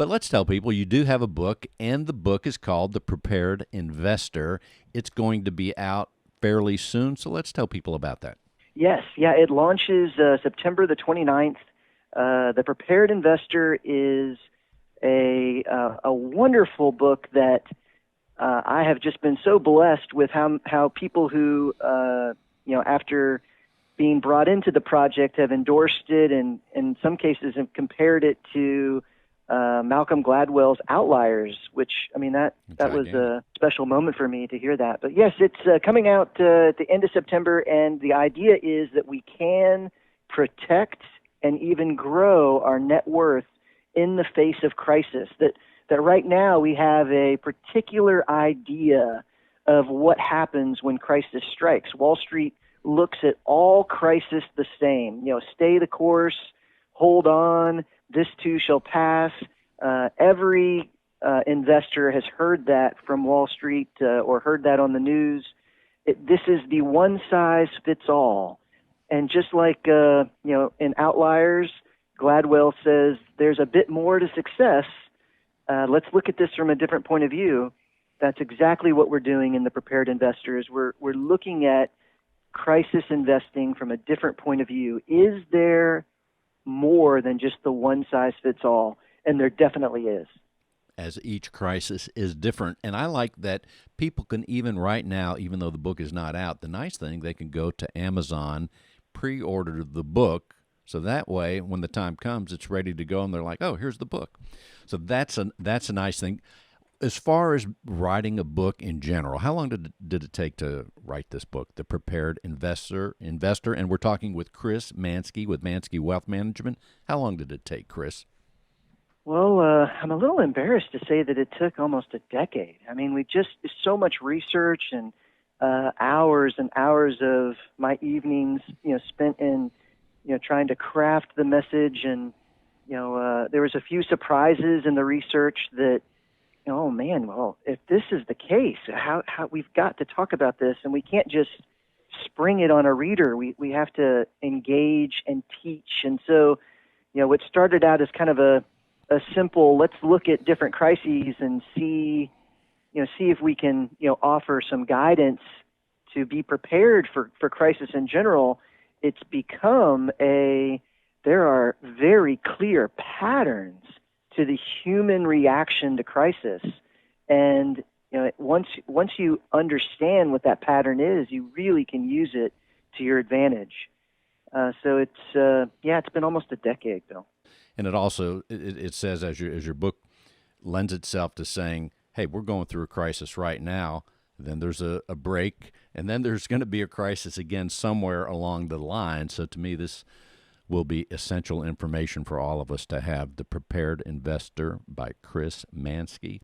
But let's tell people you do have a book, and the book is called The Prepared Investor. It's going to be out fairly soon, so let's tell people about that. Yes, yeah, it launches September the 29th. The Prepared Investor is a wonderful book that I have just been so blessed with how people who after being brought into the project have endorsed it, and in some cases have compared it to Malcolm Gladwell's Outliers, which, I mean, that was a special moment for me to hear that. But yes, it's coming out at the end of September, and the idea is that we can protect and even grow our net worth in the face of crisis. That right now we have a particular idea of what happens when crisis strikes. Wall Street looks at all crisis the same. Stay the course, hold on, this too shall pass. Every investor has heard that from Wall Street or heard that on the news. This is the one size fits all. And just like in Outliers, Gladwell says there's a bit more to success. Let's look at this from a different point of view. That's exactly what we're doing in the Prepared Investors. We're looking at crisis investing from a different point of view. Is there more than just the one size fits all? And there definitely is. As each crisis is different. And I like that people can even right now, even though the book is not out, the nice thing, they can go to Amazon, pre-order the book, so that way when the time comes, it's ready to go, and they're like, oh, here's the book. So that's a nice thing. As far as writing a book in general, how long did it take to write this book, The Prepared Investor? And we're talking with Chris Manske with Manske Wealth Management. How long did it take, Chris? Well, I'm a little embarrassed to say that it took almost a decade. I mean, it's so much research and hours and hours of my evenings, spent in, trying to craft the message. And, there was a few surprises in the research that, oh man, well, if this is the case, how we've got to talk about this, and we can't just spring it on a reader. We have to engage and teach. And so, what started out as kind of a simple, let's look at different crises and see if we can, offer some guidance to be prepared for crisis in general. It's become there are very clear patterns to the human reaction to crisis. And, once you understand what that pattern is, you really can use it to your advantage. So it's been almost a decade, Bill. And it also, it says, as your book lends itself to saying, hey, we're going through a crisis right now, then there's a break, and then there's going to be a crisis again somewhere along the line. So to me, this will be essential information for all of us to have. The Prepared Investor by Chris Manske.